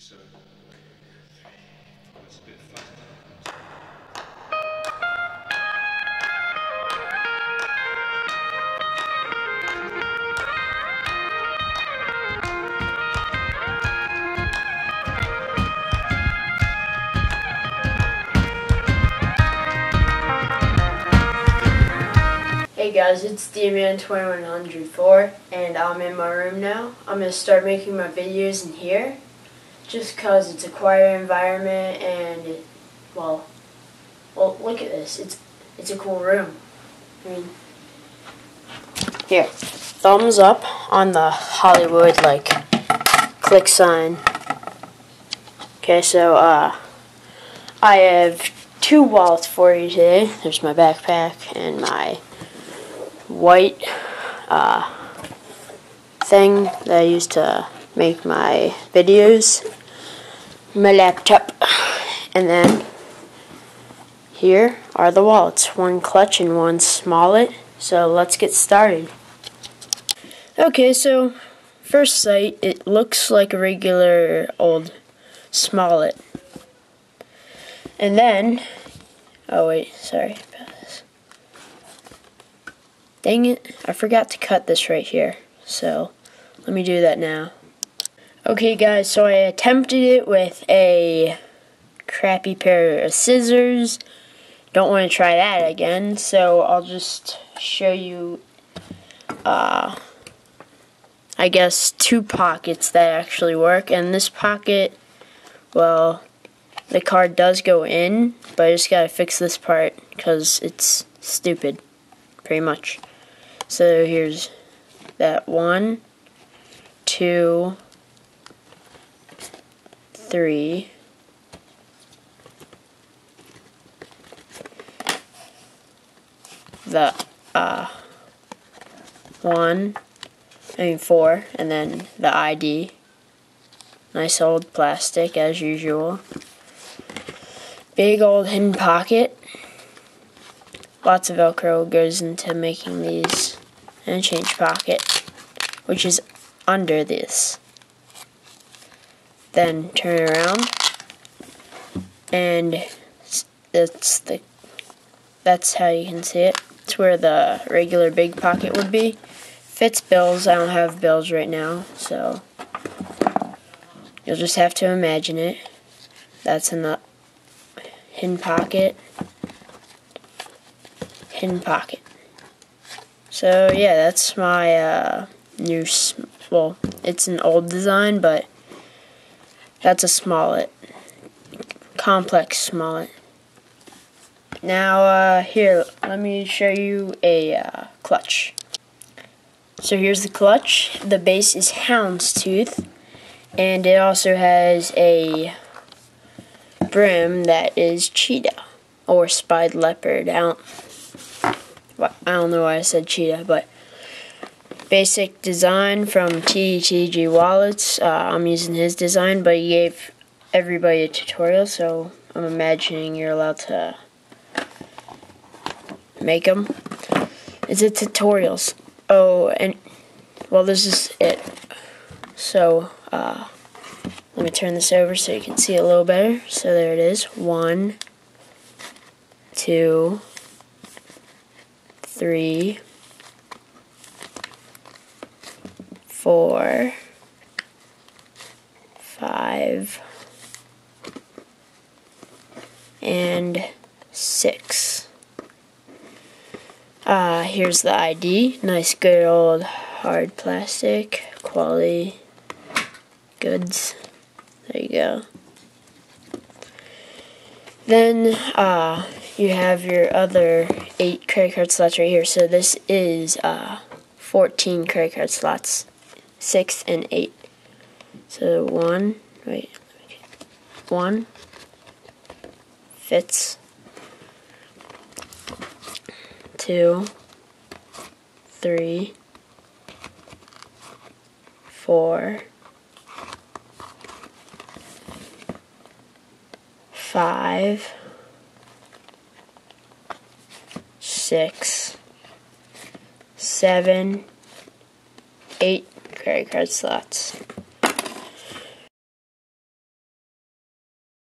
So, it's a bit fast. Hey guys, it's DMan2104 and I'm in my room now. I'm going to start making my videos in here just because it's a quieter environment and well look at this. It's a cool room. I mean, here, thumbs up on the Hollywood click sign. Okay, so I have two wallets for you today. There's my backpack and my white thing that I use to make my videos, my laptop, and then here are the wallets, one clutch and one smallet. So let's get started. Okay, so first sight, it looks like a regular old smallet, and then oh wait, sorry. Dang it, I forgot to cut this right here, so let me do that now. Okay guys, so I attempted it with a crappy pair of scissors. Don't want to try that again, so I'll just show you, I guess, two pockets that actually work. And this pocket, well, the card does go in, but I just gotta fix this part because it's stupid, pretty much. So here's that 1, 2, 3, the 4, and then the ID. Nice old plastic as usual. Big old hidden pocket. Lots of Velcro goes into making these, and a change pocket, which is under this. Then turn it around, and that's how you can see it. It's where the regular big pocket would be. Fits bills. I don't have bills right now, so you'll just have to imagine it. That's in the hidden pocket. Hidden pocket. So yeah, that's my new, well, it's an old design, but that's a smallet, complex smallet. Now here, let me show you a clutch. So here's the clutch. The base is houndstooth, and it also has a brim that is cheetah or spotted leopard. I don't know why I said cheetah, but basic design from TTG Wallets. I'm using his design, but he gave everybody a tutorial, so I'm imagining you're allowed to make them. It's a tutorials. Oh, and well, this is it. So let me turn this over so you can see it a little better. So there it is. 1, 2, 3, 4, 5, and 6. Here's the ID. Nice, good old hard plastic, quality goods. There you go. Then you have your other 8 credit card slots right here. So this is 14 credit card slots, 6 and 8. So 1 fits. 2, 3, 4, 5, 6, 7, 8 credit card slots.